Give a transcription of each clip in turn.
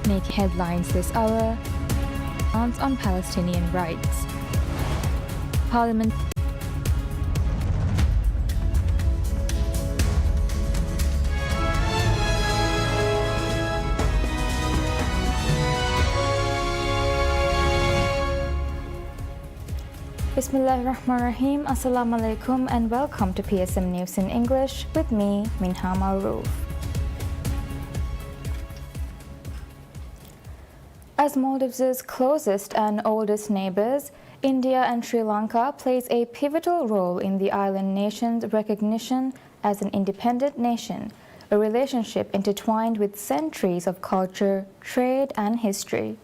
make headlines this hour. On Palestinian rights. Parliament. Bismillahirrahmanirrahim. Assalamu alaikum and welcome to PSM News in English with me, Minha Maroof. As Maldives' closest and oldest neighbors, India and Sri Lanka plays a pivotal role in the island nation's recognition as an independent nation, a relationship intertwined with centuries of culture, trade, and history.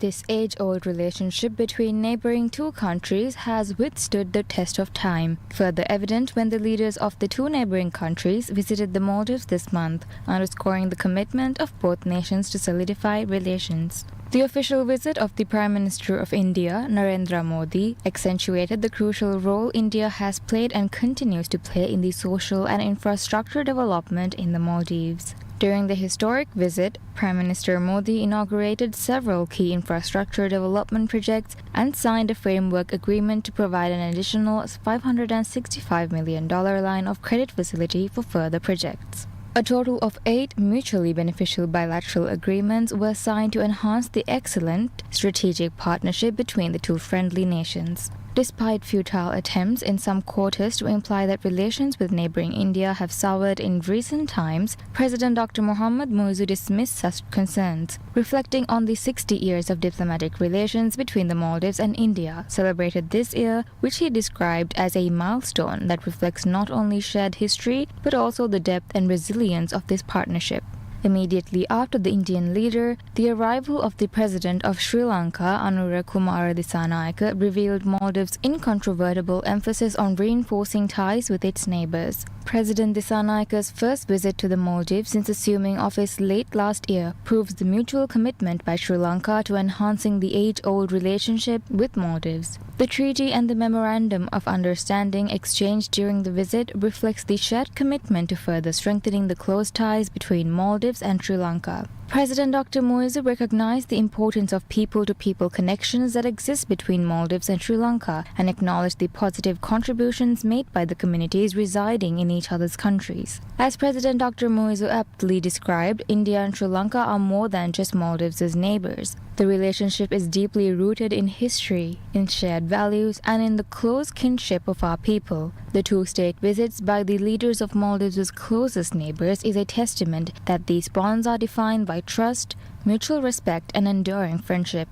This age-old relationship between neighboring two countries has withstood the test of time, further evident when the leaders of the two neighboring countries visited the Maldives this month, underscoring the commitment of both nations to solidify relations. The official visit of the Prime Minister of India, Narendra Modi, accentuated the crucial role India has played and continues to play in the social and infrastructure development in the Maldives. During the historic visit, Prime Minister Modi inaugurated several key infrastructure development projects and signed a framework agreement to provide an additional $565 million line of credit facility for further projects. A total of 8 mutually beneficial bilateral agreements were signed to enhance the excellent strategic partnership between the two friendly nations. Despite futile attempts in some quarters to imply that relations with neighboring India have soured in recent times, President Dr. Mohammad Muizzu dismissed such concerns, reflecting on the 60 years of diplomatic relations between the Maldives and India, celebrated this year, which he described as a milestone that reflects not only shared history but also the depth and resilience of this partnership. Immediately after the Indian leader, the arrival of the President of Sri Lanka, Anura Kumara Dissanayake, revealed Maldives' incontrovertible emphasis on reinforcing ties with its neighbors. President Disanayake's first visit to the Maldives since assuming office late last year proves the mutual commitment by Sri Lanka to enhancing the age-old relationship with Maldives. The treaty and the memorandum of understanding exchanged during the visit reflects the shared commitment to further strengthening the close ties between Maldives and Sri Lanka. President Dr. Muizzu recognized the importance of people-to-people connections that exist between Maldives and Sri Lanka and acknowledged the positive contributions made by the communities residing in each other's countries. As President Dr. Muizzu aptly described, India and Sri Lanka are more than just Maldives' neighbors. The relationship is deeply rooted in history, in shared values, and in the close kinship of our people. The two-state visits by the leaders of Maldives' closest neighbors is a testament that these bonds are defined by trust, mutual respect, and enduring friendship.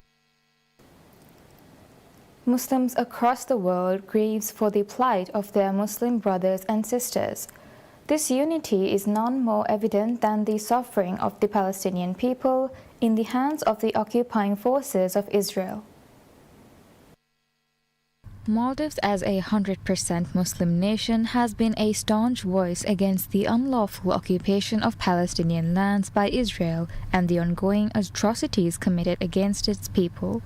Muslims across the world grieves for the plight of their Muslim brothers and sisters. This unity is none more evident than the suffering of the Palestinian people in the hands of the occupying forces of Israel. Maldives, as a 100% Muslim nation, has been a staunch voice against the unlawful occupation of Palestinian lands by Israel and the ongoing atrocities committed against its people.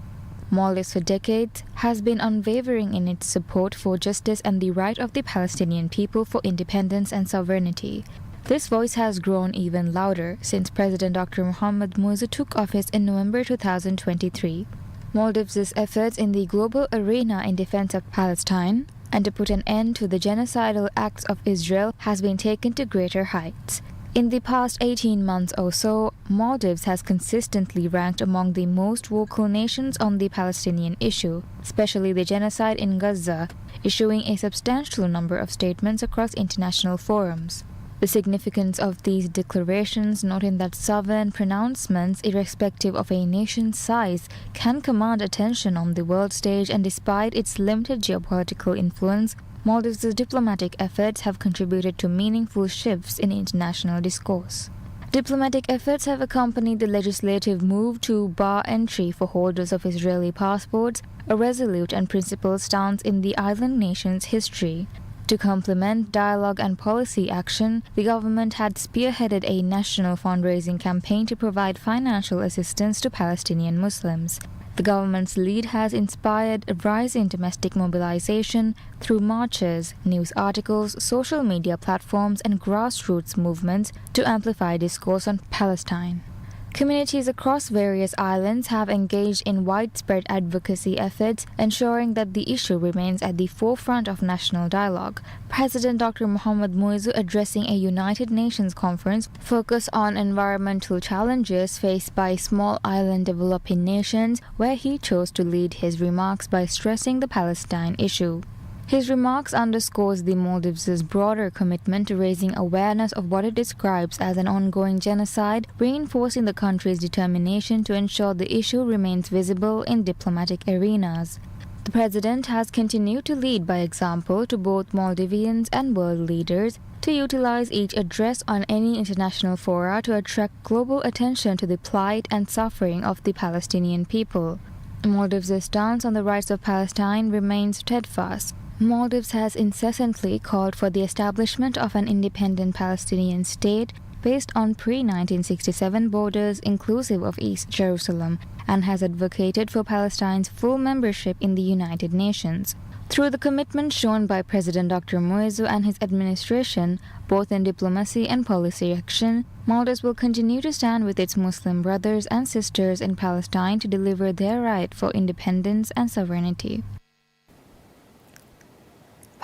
Maldives for decades has been unwavering in its support for justice and the right of the Palestinian people for independence and sovereignty. This voice has grown even louder since President Dr. Mohammad Muizzu took office in November 2023. Maldives' efforts in the global arena in defense of Palestine and to put an end to the genocidal acts of Israel has been taken to greater heights. In the past 18 months or so, Maldives has consistently ranked among the most vocal nations on the Palestinian issue, especially the genocide in Gaza, issuing a substantial number of statements across international forums. The significance of these declarations, noting that sovereign pronouncements, irrespective of a nation's size, can command attention on the world stage, and despite its limited geopolitical influence, Maldives' diplomatic efforts have contributed to meaningful shifts in international discourse. Diplomatic efforts have accompanied the legislative move to bar entry for holders of Israeli passports, a resolute and principled stance in the island nation's history. To complement dialogue and policy action, the government had spearheaded a national fundraising campaign to provide financial assistance to Palestinian Muslims. The government's lead has inspired a rise in domestic mobilization through marches, news articles, social media platforms, and grassroots movements to amplify discourse on Palestine. Communities across various islands have engaged in widespread advocacy efforts, ensuring that the issue remains at the forefront of national dialogue. President Dr. Mohamed Muizzu, addressing a United Nations conference, focused on environmental challenges faced by small island developing nations, where he chose to lead his remarks by stressing the Palestine issue. His remarks underscores the Maldives' broader commitment to raising awareness of what it describes as an ongoing genocide, reinforcing the country's determination to ensure the issue remains visible in diplomatic arenas. The president has continued to lead by example to both Maldivians and world leaders to utilize each address on any international fora to attract global attention to the plight and suffering of the Palestinian people. Maldives' stance on the rights of Palestine remains steadfast. Maldives has incessantly called for the establishment of an independent Palestinian state based on pre-1967 borders inclusive of East Jerusalem, and has advocated for Palestine's full membership in the United Nations. Through the commitment shown by President Dr. Muizzu and his administration, both in diplomacy and policy action, Maldives will continue to stand with its Muslim brothers and sisters in Palestine to deliver their right for independence and sovereignty.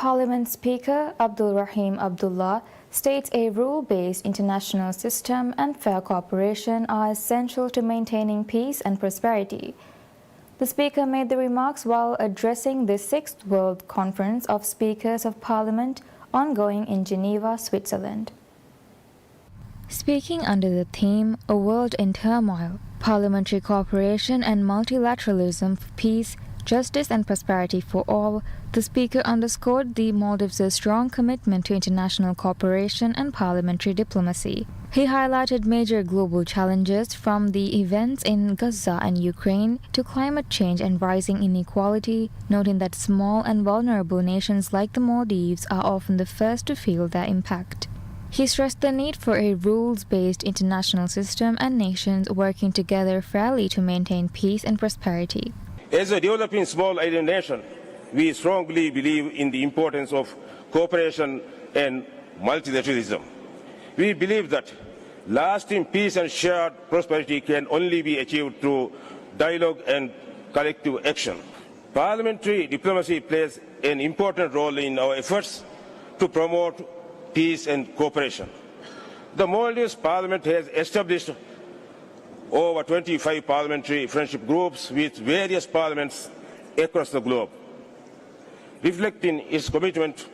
Parliament Speaker Abdul Rahim Abdullah states a rule-based international system and fair cooperation are essential to maintaining peace and prosperity. The Speaker made the remarks while addressing the 6th World Conference of Speakers of Parliament ongoing in Geneva, Switzerland. Speaking under the theme A World in Turmoil, Parliamentary Cooperation and Multilateralism for Peace, Justice and Prosperity for All, the Speaker underscored the Maldives' strong commitment to international cooperation and parliamentary diplomacy. He highlighted major global challenges from the events in Gaza and Ukraine to climate change and rising inequality, noting that small and vulnerable nations like the Maldives are often the first to feel their impact. He stressed the need for a rules-based international system and nations working together fairly to maintain peace and prosperity. As a developing small island nation, we strongly believe in the importance of cooperation and multilateralism. We believe that lasting peace and shared prosperity can only be achieved through dialogue and collective action. Parliamentary diplomacy plays an important role in our efforts to promote peace and cooperation. The Maldives Parliament has established over 25 parliamentary friendship groups with various parliaments across the globe, reflecting its commitment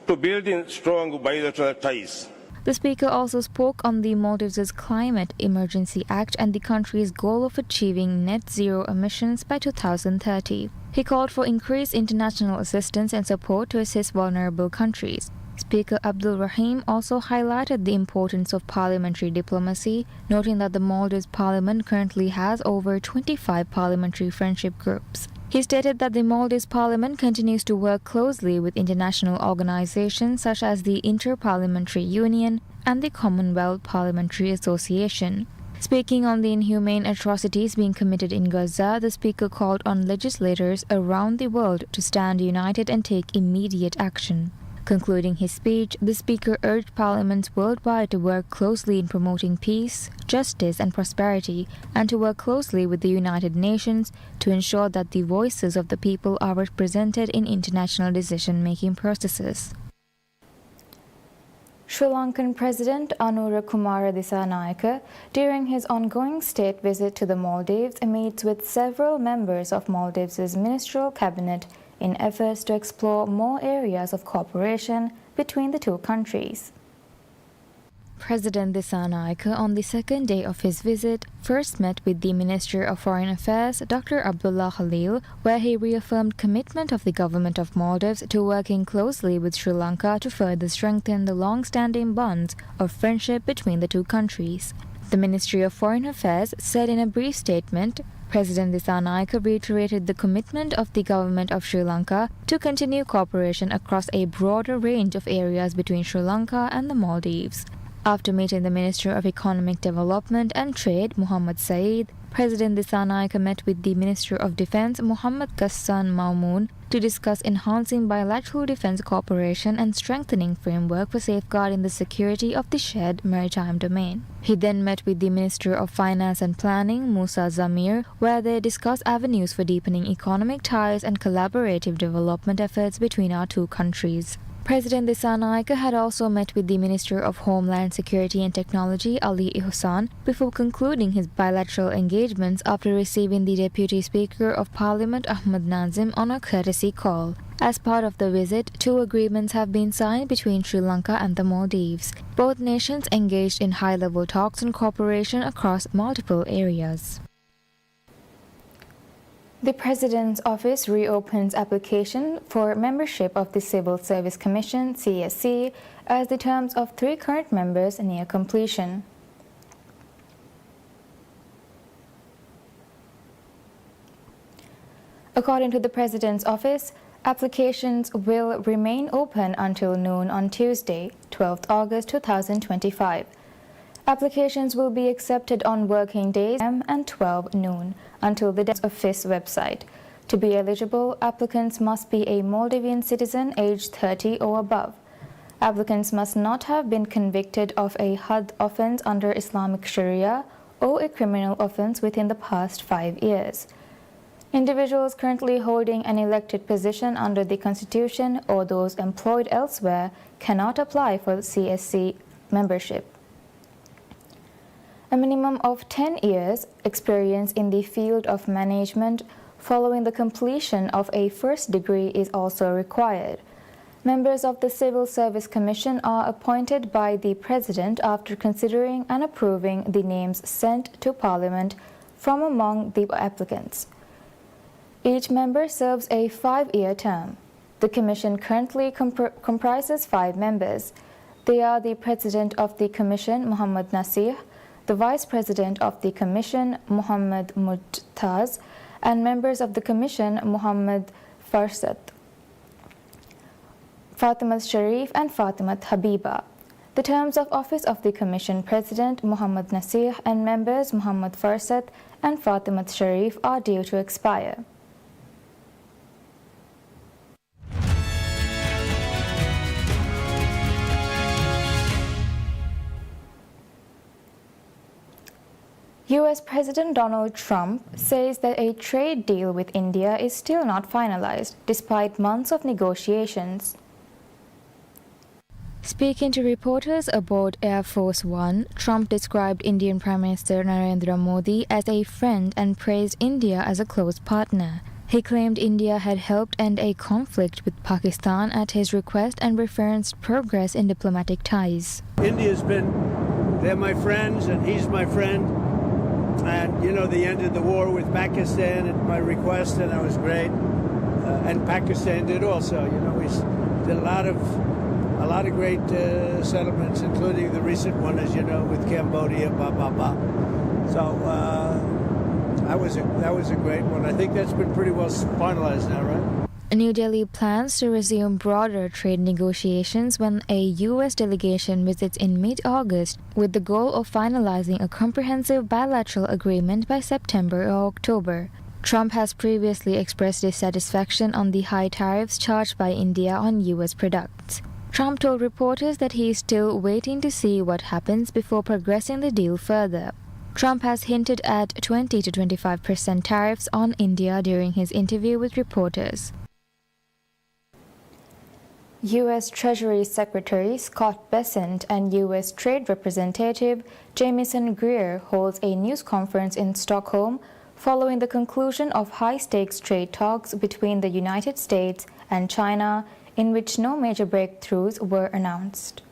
to building strong bilateral ties. The Speaker also spoke on the Maldives' Climate Emergency Act and the country's goal of achieving net zero emissions by 2030. He called for increased international assistance and support to assist vulnerable countries. Speaker Abdul Rahim also highlighted the importance of parliamentary diplomacy, noting that the Maldives Parliament currently has over 25 parliamentary friendship groups. He stated that the Maldives Parliament continues to work closely with international organizations such as the Inter-Parliamentary Union and the Commonwealth Parliamentary Association. Speaking on the inhumane atrocities being committed in Gaza, the Speaker called on legislators around the world to stand united and take immediate action. Concluding his speech, the Speaker urged parliaments worldwide to work closely in promoting peace, justice and prosperity, and to work closely with the United Nations to ensure that the voices of the people are represented in international decision-making processes. Sri Lankan President Anurakumara Dissanayake, during his ongoing state visit to the Maldives, meets with several members of Maldives' ministerial cabinet in efforts to explore more areas of cooperation between the two countries. President Dissanayake, on the second day of his visit, first met with the Minister of Foreign Affairs, Dr. Abdullah Khalil, where he reaffirmed commitment of the government of Maldives to working closely with Sri Lanka to further strengthen the long-standing bonds of friendship between the two countries. The Ministry of Foreign Affairs said in a brief statement, President Dissanayake reiterated the commitment of the government of Sri Lanka to continue cooperation across a broader range of areas between Sri Lanka and the Maldives. After meeting the Minister of Economic Development and Trade, Mohammad Saeed, President Dissanayake met with the Minister of Defense, Mohammad Ghassan Mamoun, to discuss enhancing bilateral defense cooperation and strengthening framework for safeguarding the security of the shared maritime domain. He then met with the Minister of Finance and Planning, Musa Zamir, where they discussed avenues for deepening economic ties and collaborative development efforts between our two countries. President Dissanayake had also met with the Minister of Homeland Security and Technology, Ali Ihsan, before concluding his bilateral engagements after receiving the Deputy Speaker of Parliament, Ahmad Nazim, on a courtesy call. As part of the visit, 2 agreements have been signed between Sri Lanka and the Maldives. Both nations engaged in high-level talks and cooperation across multiple areas. The President's Office reopens application for membership of the Civil Service Commission (CSC) as the terms of 3 current members near completion. According to the President's Office, applications will remain open until noon on Tuesday, 12th August 2025. Applications will be accepted on working days and 12 noon until the Office website. To be eligible, applicants must be a Maldivian citizen aged 30 or above. Applicants must not have been convicted of a Hadd offense under Islamic Sharia or a criminal offense within the past 5 years. Individuals currently holding an elected position under the Constitution or those employed elsewhere cannot apply for CSC membership. A minimum of 10 years experience in the field of management following the completion of a first degree is also required. Members of the Civil Service Commission are appointed by the President after considering and approving the names sent to Parliament from among the applicants. Each member serves a 5-year term. The Commission currently comprises 5 members. They are the President of the Commission, Muhammad Nasir, the Vice President of the Commission, Muhammad Mujtaz, and members of the Commission, Muhammad Farsad, Fatimat Sharif, and Fatimat Habiba. The terms of office of the Commission President, Muhammad Nasir, and members, Muhammad Farsad and Fatimat Sharif, are due to expire. U.S. President Donald Trump says that a trade deal with India is still not finalized, despite months of negotiations. Speaking to reporters aboard Air Force One, Trump described Indian Prime Minister Narendra Modi as a friend and praised India as a close partner. He claimed India had helped end a conflict with Pakistan at his request and referenced progress in diplomatic ties. India's they're my friends and he's my friend. And, they ended the war with Pakistan at my request, and that was great. And Pakistan did also. We did a lot of great settlements, including the recent one, as you know, with Cambodia, So that was a great one. I think that's been pretty well finalized now, right? New Delhi plans to resume broader trade negotiations when a U.S. delegation visits in mid-August with the goal of finalizing a comprehensive bilateral agreement by September or October. Trump has previously expressed dissatisfaction on the high tariffs charged by India on U.S. products. Trump told reporters that he is still waiting to see what happens before progressing the deal further. Trump has hinted at 20 to 25% tariffs on India during his interview with reporters. U.S. Treasury Secretary Scott Bessent and U.S. Trade Representative Jamieson Greer holds a news conference in Stockholm following the conclusion of high-stakes trade talks between the United States and China, in which no major breakthroughs were announced.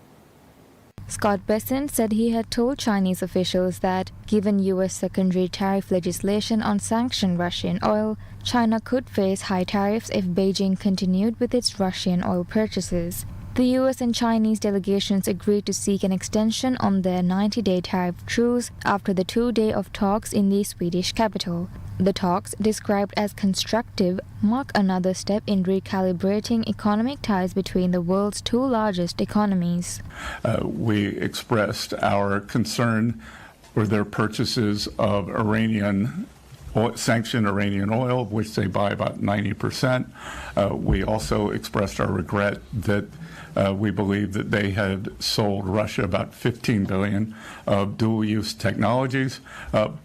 Scott Bessent said he had told Chinese officials that, given U.S. secondary tariff legislation on sanctioned Russian oil, China could face high tariffs if Beijing continued with its Russian oil purchases. The U.S. and Chinese delegations agreed to seek an extension on their 90-day tariff truce after the 2 days of talks in the Swedish capital. The talks, described as constructive, mark another step in recalibrating economic ties between the world's two largest economies. We expressed our concern for their purchases of sanctioned Iranian oil, of which they buy about 90%. We also expressed our regret that we believe that they had sold Russia about $15 billion of dual-use technologies,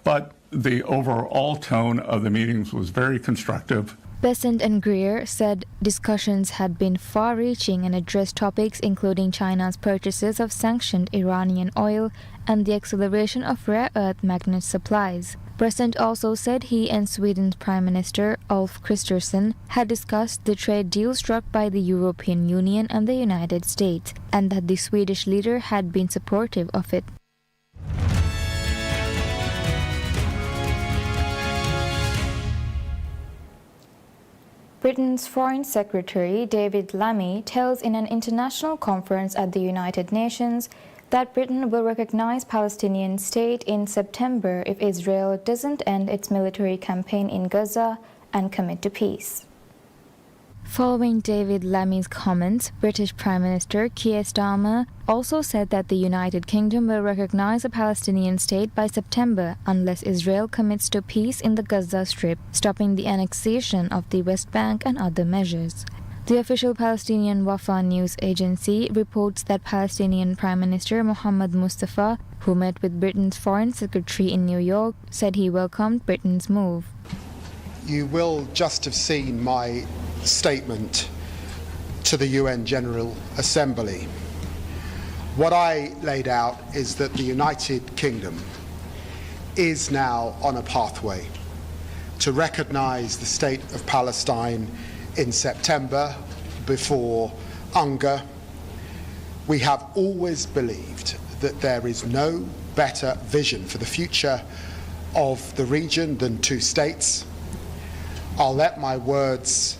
but the overall tone of the meetings was very constructive. Besant and Greer said discussions had been far-reaching and addressed topics including China's purchases of sanctioned Iranian oil and the acceleration of rare earth magnet supplies. Besant also said he and Sweden's Prime Minister Ulf Kristersson had discussed the trade deal struck by the European Union and the United States, and that the Swedish leader had been supportive of it. Britain's Foreign Secretary David Lammy tells in an international conference at the United Nations that Britain will recognize Palestinian state in September if Israel doesn't end its military campaign in Gaza and commit to peace. Following David Lammy's comments, British Prime Minister Keir Starmer also said that the United Kingdom will recognize a Palestinian state by September unless Israel commits to peace in the Gaza Strip, stopping the annexation of the West Bank and other measures. The official Palestinian Wafa news agency reports that Palestinian Prime Minister Mohammed Mustafa, who met with Britain's Foreign Secretary in New York, said he welcomed Britain's move. You will just have seen my statement to the UN General Assembly. What I laid out is that the United Kingdom is now on a pathway to recognise the state of Palestine in September before UNGA. We have always believed that there is no better vision for the future of the region than two states. I'll let my words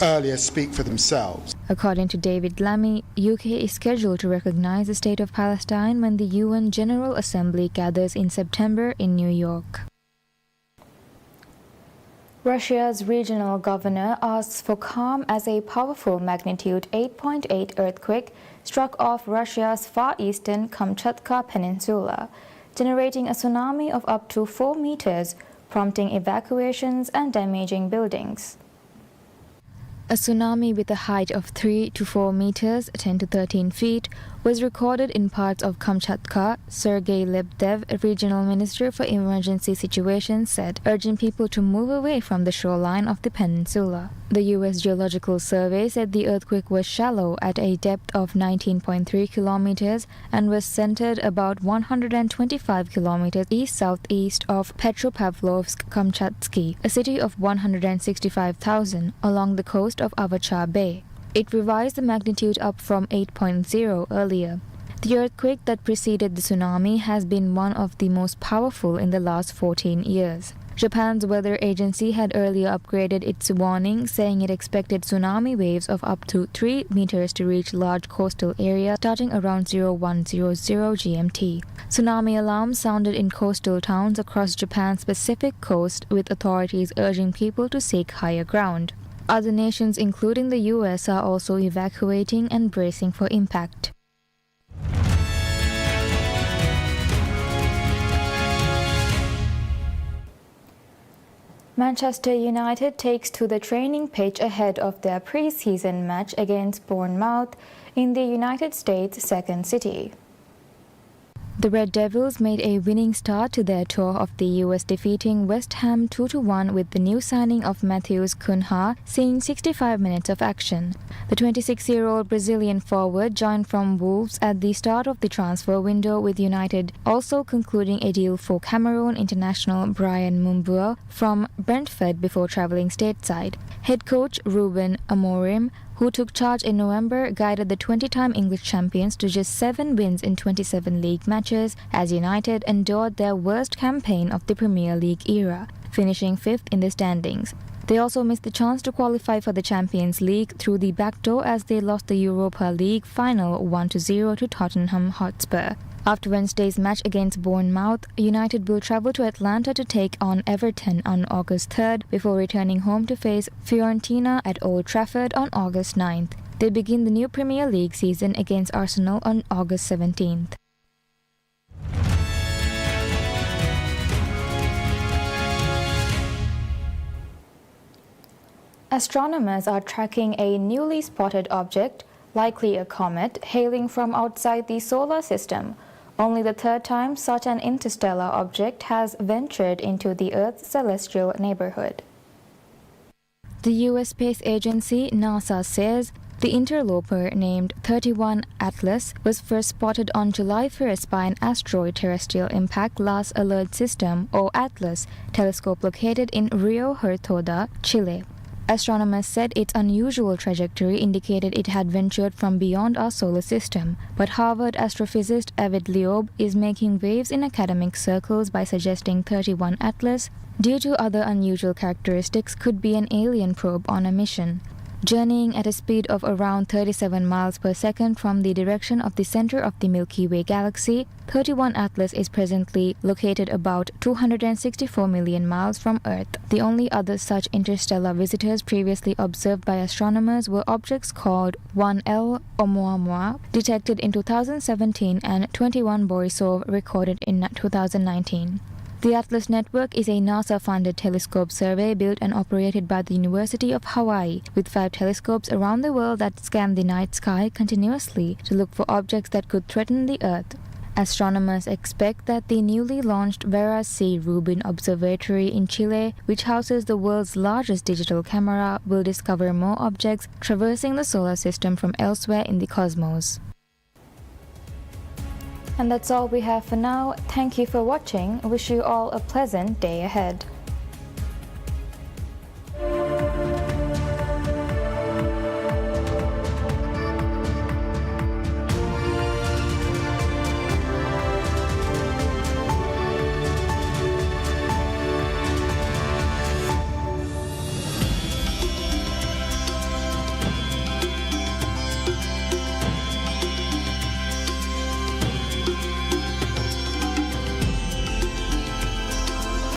earlier speak for themselves. According to David Lammy, UK is scheduled to recognize the state of Palestine when the UN General Assembly gathers in September in New York. Russia's regional governor asks for calm as a powerful magnitude 8.8 earthquake struck off Russia's far eastern Kamchatka Peninsula, generating a tsunami of up to 4 meters, prompting evacuations and damaging buildings. A tsunami with a height of 3 to 4 meters, 10 to 13 feet, was recorded in parts of Kamchatka, Sergei Lebdev, a regional minister for emergency situations, said, urging people to move away from the shoreline of the peninsula. The U.S. Geological Survey said the earthquake was shallow at a depth of 19.3 kilometers and was centered about 125 kilometers east-southeast of Petropavlovsk-Kamchatsky, a city of 165,000 along the coast of Avachar Bay. It revised the magnitude up from 8.0 earlier. The earthquake that preceded the tsunami has been one of the most powerful in the last 14 years. Japan's weather agency had earlier upgraded its warning, saying it expected tsunami waves of up to 3 meters to reach large coastal areas starting around 0100 GMT. Tsunami alarms sounded in coastal towns across Japan's Pacific coast, with authorities urging people to seek higher ground. Other nations, including the US, are also evacuating and bracing for impact. Manchester United takes to the training pitch ahead of their pre-season match against Bournemouth in the United States' second city. The Red Devils made a winning start to their tour of the US, defeating West Ham 2-1 with the new signing of Matheus Cunha seeing 65 minutes of action. The 26-year-old Brazilian forward joined from Wolves at the start of the transfer window, with United also concluding a deal for Cameroon international Brian Mumbua from Brentford before travelling stateside. Head coach Ruben Amorim, who took charge in November, guided the 20-time English champions to just 7 wins in 27 league matches as United endured their worst campaign of the Premier League era, finishing 5th in the standings. They also missed the chance to qualify for the Champions League through the back door as they lost the Europa League final 1-0 to Tottenham Hotspur. After Wednesday's match against Bournemouth, United will travel to Atlanta to take on Everton on August 3rd before returning home to face Fiorentina at Old Trafford on August 9th. They begin the new Premier League season against Arsenal on August 17th. Astronomers are tracking a newly spotted object, likely a comet, hailing from outside the solar system. Only the third time such an interstellar object has ventured into the Earth's celestial neighborhood. The U.S. space agency NASA says the interloper named 31 Atlas was first spotted on July 1st by an asteroid terrestrial impact Last Alert System, or ATLAS, telescope located in Rio Huertada, Chile. Astronomers said its unusual trajectory indicated it had ventured from beyond our solar system, but Harvard astrophysicist Avid Liob is making waves in academic circles by suggesting 31 Atlas, due to other unusual characteristics, could be an alien probe on a mission. Journeying at a speed of around 37 miles per second from the direction of the center of the Milky Way galaxy, 31 Atlas is presently located about 264 million miles from Earth. The only other such interstellar visitors previously observed by astronomers were objects called 1L Oumuamua, detected in 2017, and 21 Borisov, recorded in 2019. The Atlas Network is a NASA-funded telescope survey built and operated by the University of Hawaii, with 5 telescopes around the world that scan the night sky continuously to look for objects that could threaten the Earth. Astronomers expect that the newly launched Vera C. Rubin Observatory in Chile, which houses the world's largest digital camera, will discover more objects traversing the solar system from elsewhere in the cosmos. And that's all we have for now. Thank you for watching. Wish you all a pleasant day ahead.